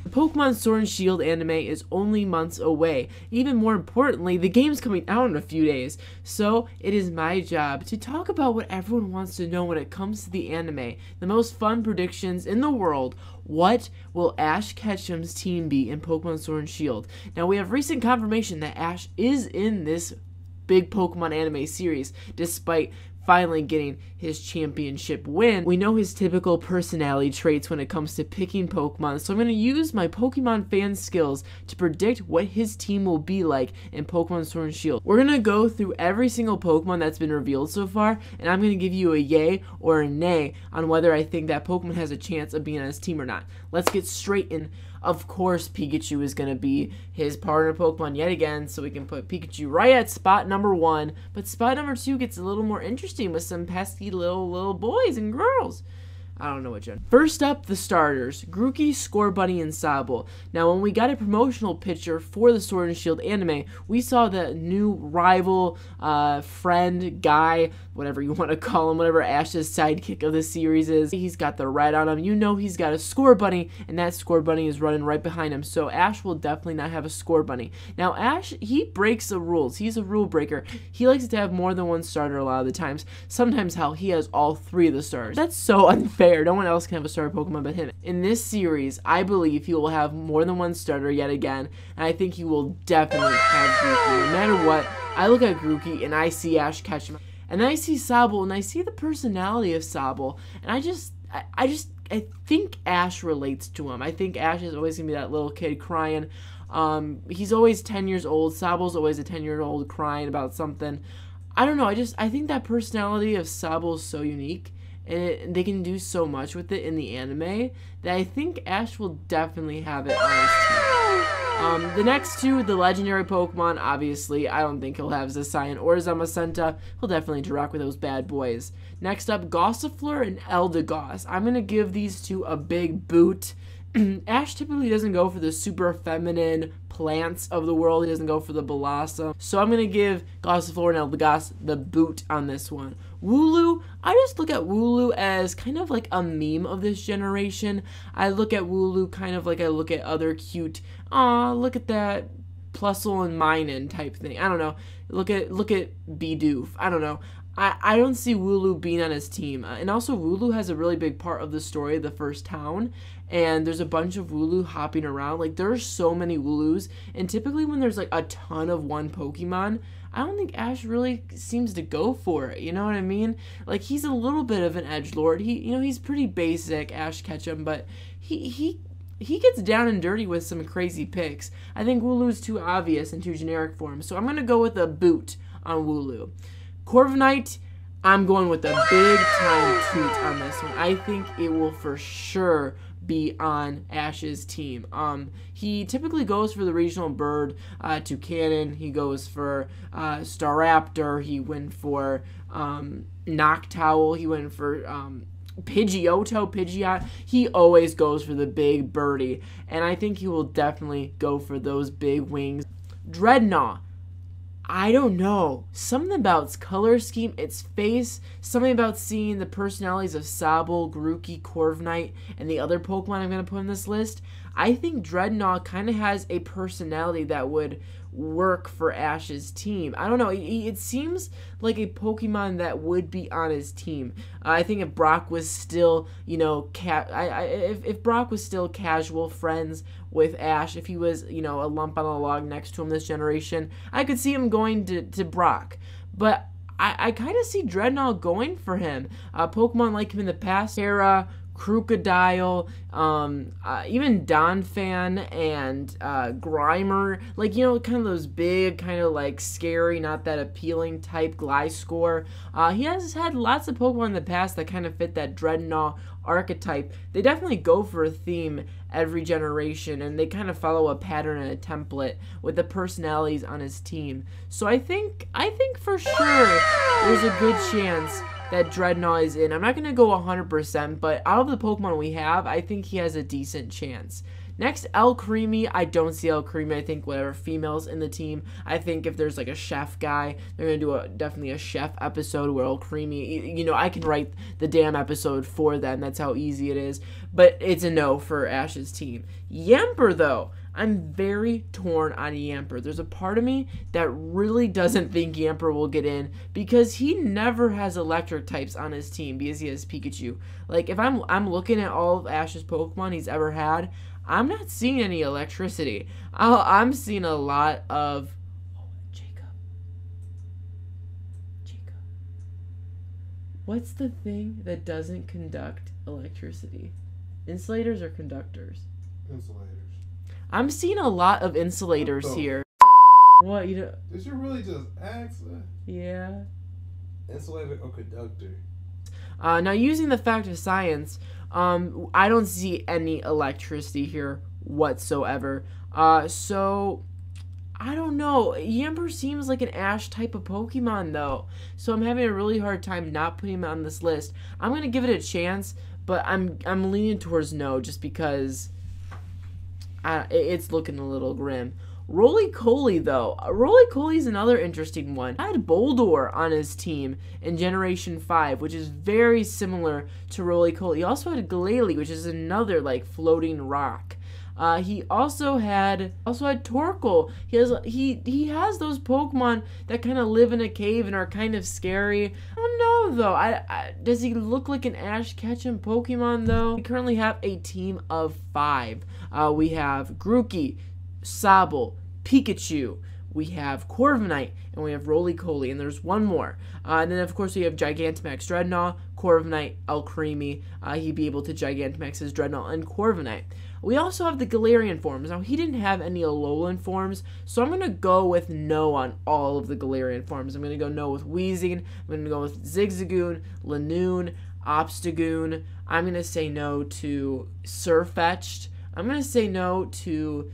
The Pokemon Sword and Shield anime is only months away. Even more importantly, the game's coming out in a few days. So it is my job to talk about what everyone wants to know when it comes to the anime. The most fun predictions in the world. What will Ash Ketchum's team be in Pokemon Sword and Shield? Now we have recent confirmation that Ash is in this big Pokemon anime series, despite finally getting his championship win. We know his typical personality traits when it comes to picking Pokemon, so I'm going to use my Pokemon fan skills to predict what his team will be like in Pokemon Sword and Shield. We're going to go through every single Pokemon that's been revealed so far, and I'm going to give you a yay or a nay on whether I think that Pokemon has a chance of being on his team or not. Let's get straight in. Of course, Pikachu is going to be his partner Pokemon yet again, so we can put Pikachu right at spot number 1. But spot number 2 gets a little more interesting with some pesky little boys and girls. I don't know what gen. First up, the starters, Grookey, Scorbunny, and Sobble. Now, when we got a promotional picture for the Sword and Shield anime, we saw the new rival, friend, guy, whatever you want to call him, whatever Ash's sidekick of the series is. He's got the red on him. You know he's got a Scorbunny, and that Scorbunny is running right behind him. So Ash will definitely not have a Scorbunny. Now, Ash, he breaks the rules. He's a rule breaker. He likes to have more than one starter a lot of the times. Sometimes, hell, he has all 3 of the starters. That's so unfair. No one else can have a starter Pokemon but him. In this series, I believe he will have more than one starter yet again, and I think he will definitely have Grookey. No matter what, I look at Grookey and I see Ash Ketchum, and then I see Sobble, and I see the personality of Sobble, and I think Ash relates to him. I think Ash is always gonna be that little kid crying. He's always 10 years old. Sobble's always a 10-year-old crying about something. I don't know. I think that personality of Sobble is so unique, and they can do so much with it in the anime that I think Ash will definitely have it on his team. The next 2, the legendary Pokemon, obviously, I don't think he'll have Zacian or Zamazenta. He'll definitely interact with those bad boys. Next up, Gossifleur and Eldegoss. I'm going to give these 2 a big boot. Ash typically doesn't go for the super feminine plants of the world. He doesn't go for the blossom. So I'm going to give Gossifleur and Eldegoss the boot on this one. Wooloo, I just look at Wooloo as kind of like a meme of this generation. I look at Wooloo kind of like I look at other cute, aw, look at that Plusle and Minun type thing. I don't know. Look at Bidoof. I don't know. I don't see Wooloo being on his team. And also, Wooloo has a really big part of the story of the first town. And there's a bunch of Wooloo hopping around. Like, there's so many Wooloos. And typically when there's, like, a ton of one Pokemon, I don't think Ash really seems to go for it. You know what I mean? Like, he's a little bit of an edgelord. He's pretty basic, Ash Ketchum. But he gets down and dirty with some crazy picks. I think Wooloo's too obvious and too generic for him. So I'm going to go with a boot on Wooloo. Corviknight, I'm going with a big time toot on this one. I think it will for sure be on Ash's team. He typically goes for the regional bird, Toucanon. He goes for Staraptor. He went for Noctowl. He went for Pidgeot. He always goes for the big birdie, and I think he will definitely go for those big wings. Dreadnought. I don't know. Something about its color scheme, its face, something about seeing the personalities of Sobble, Grookey, Corviknight, and the other Pokemon I'm going to put on this list. I think Dreadnought kind of has a personality that would work for Ash's team. I don't know. It seems like a Pokemon that would be on his team. I think if Brock was still, if Brock was still casual friends with Ash, if he was, a lump on a log next to him this generation, I could see him going to Brock. But I kind of see Dreadnought going for him. Pokemon like him in the past, Terra, Crocodile, even Donphan and Grimer, like, kind of those big, kind of like scary, not that appealing type Gliscor. He has had lots of Pokemon in the past that kind of fit that Dreadnought archetype. They definitely go for a theme every generation, and they kind of follow a pattern and a template with the personalities on his team. So I think for sure there's a good chance that Dreadnought is in. I'm not going to go 100%, but out of the Pokemon we have, I think he has a decent chance. Next, El Creamy. I don't see El Creamy. I think whatever females in the team. I think if there's like a chef guy, they're going to do definitely a chef episode where El Creamy, you know, I can write the damn episode for them. That's how easy it is. But it's a no for Ash's team. Yamper, though. I'm very torn on Yamper. There's a part of me that really doesn't think Yamper will get in because he never has electric types on his team because he has Pikachu. Like, if I'm looking at all of Ash's Pokemon he's ever had, I'm not seeing any electricity. I'm seeing a lot of... Oh, Jacob. What's the thing that doesn't conduct electricity? Insulators or conductors? Insulators. I'm seeing a lot of insulators here. What, you know? Did you really just ask that? Yeah. Insulator or conductor? Now, using the fact of science, I don't see any electricity here whatsoever. So, I don't know. Yamper seems like an Ash type of Pokemon, though. So, I'm having a really hard time not putting him on this list. I'm going to give it a chance, but I'm leaning towards no just because... it's looking a little grim. Roly-Coly, though. Roly-Coly's another interesting one. I had Boldore on his team in Generation 5, which is very similar to Roly-Coly. He also had Glalie, which is another, like, floating rock. He also had Torkoal. He has those Pokemon that kind of live in a cave and are kind of scary. I don't know, though. Does he look like an Ash Ketchum Pokemon, though? We currently have a team of 5. We have Grookey, Sobble, Pikachu, we have Corviknight, and we have Roly-Coly, and there's one more. And then, of course, we have Gigantamax Dreadnought, Corviknight, El Creamy. He'd be able to Gigantamax his Dreadnought and Corviknight. We also have the Galarian forms. Now, he didn't have any Alolan forms, so I'm going to go with no on all of the Galarian forms. I'm going to go no with Weezing. I'm going to go with Zigzagoon, Lanoon, Obstagoon. I'm going to say no to Sirfetch'd. I'm going to say no to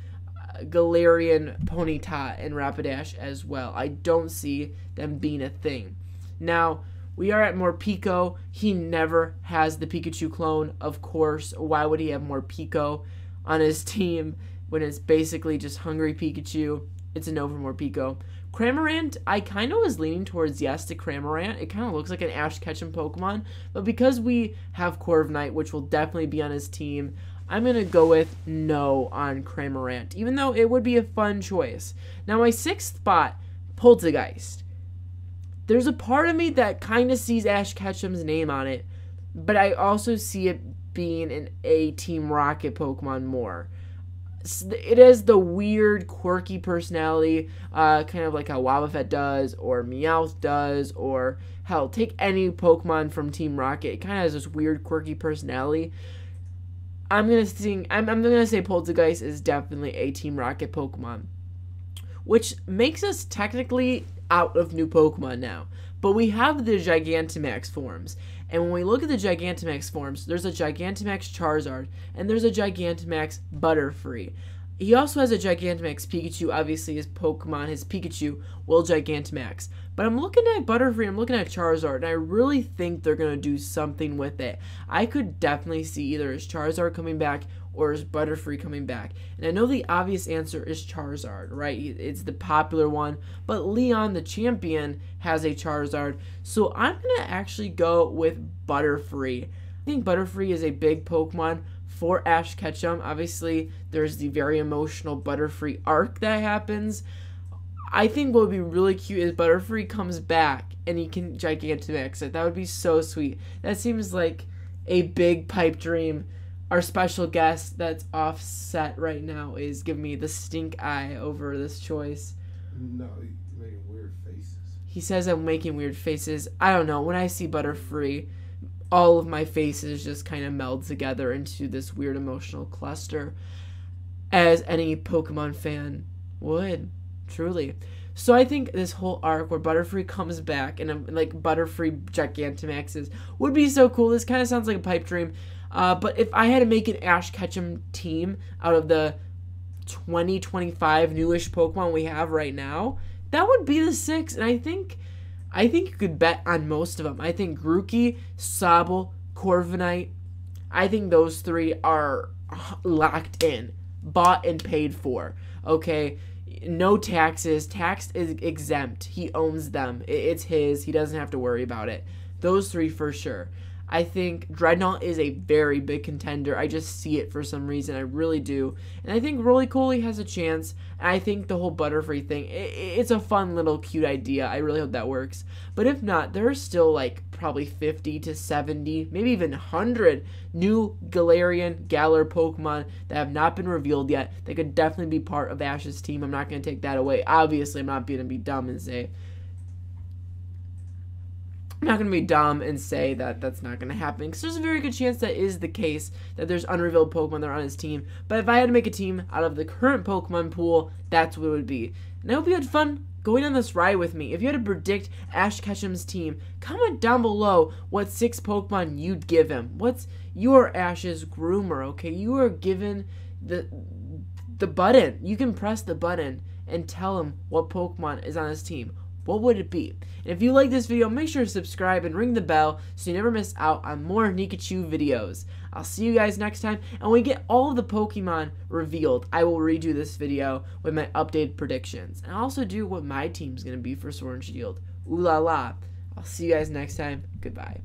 Galarian Ponyta and Rapidash as well. I don't see them being a thing. Now, we are at Morpeko. He never has the Pikachu clone, of course. Why would he have Morpeko on his team when it's basically just Hungry Pikachu? It's a no for Morpeko. Cramorant, I kind of was leaning towards yes to Cramorant. It kind of looks like an Ash Ketchum Pokemon. But because we have Corviknight, which will definitely be on his team, I'm going to go with no on Cramorant, even though it would be a fun choice. Now, my 6th spot, Poltergeist. There's a part of me that kind of sees Ash Ketchum's name on it, but I also see it being an A-Team Rocket Pokemon more. It has the weird, quirky personality, kind of like how Wobbuffet does, or Meowth does, or hell, take any Pokemon from Team Rocket. It kind of has this weird, quirky personality. I'm gonna say Poltergeist is definitely a Team Rocket Pokemon, which makes us technically out of new Pokemon now. But we have the Gigantamax forms, and when we look at the Gigantamax forms, there's a Gigantamax Charizard, and there's a Gigantamax Butterfree. He also has a Gigantamax Pikachu. Obviously, his Pokemon, his Pikachu, will Gigantamax. But I'm looking at Butterfree, I'm looking at Charizard, and I really think they're going to do something with it. I could definitely see either his Charizard coming back or his Butterfree coming back. And I know the obvious answer is Charizard, right? It's the popular one. But Leon, the champion, has a Charizard. So I'm going to actually go with Butterfree. I think Butterfree is a big Pokemon for Ash Ketchum. Obviously, there's the very emotional Butterfree arc that happens. I think what would be really cute is Butterfree comes back and he can Gigantamax it. That would be so sweet. That seems like a big pipe dream. Our special guest that's offset right now is giving me the stink eye over this choice. No, you're making weird faces. He says I'm making weird faces. I don't know. When I see Butterfree, all of my faces just kind of meld together into this weird emotional cluster, as any Pokemon fan would, truly. So I think this whole arc where Butterfree comes back and like Butterfree Gigantamaxes would be so cool. This kind of sounds like a pipe dream. But if I had to make an Ash Ketchum team out of the 2025 newish Pokemon we have right now, that would be the 6. And I think you could bet on most of them. I think Grookey, Sobble, Corviknight, I think those 3 are locked in. bought and paid for. Okay, no taxes. Tax is exempt. He owns them. It's his. He doesn't have to worry about it. Those three for sure. I think Dreadnought is a very big contender. I just see it for some reason. I really do. And I think Roly-Poly has a chance. And I think the whole Butterfree thing, it's a fun little cute idea. I really hope that works. But if not, there are still like probably 50 to 70, maybe even 100 new Galarian, Galar Pokemon that have not been revealed yet. They could definitely be part of Ash's team. I'm not going to take that away. Obviously, I'm not going to be dumb and say... I'm not going to be dumb and say that that's not going to happen, because there's a very good chance that is the case, that there's unrevealed Pokemon that are on his team. But if I had to make a team out of the current Pokemon pool, that's what it would be. And I hope you had fun going on this ride with me. If you had to predict Ash Ketchum's team, comment down below what 6 Pokemon you'd give him. You are Ash's groomer, okay? You are given the button. You can press the button and tell him what Pokemon is on his team. What would it be? And if you like this video, make sure to subscribe and ring the bell so you never miss out on more Nikachu videos. I'll see you guys next time, and when we get all of the Pokemon revealed, I will redo this video with my updated predictions. And I'll also do what my team's going to be for Sword and Shield. Ooh la la. I'll see you guys next time. Goodbye.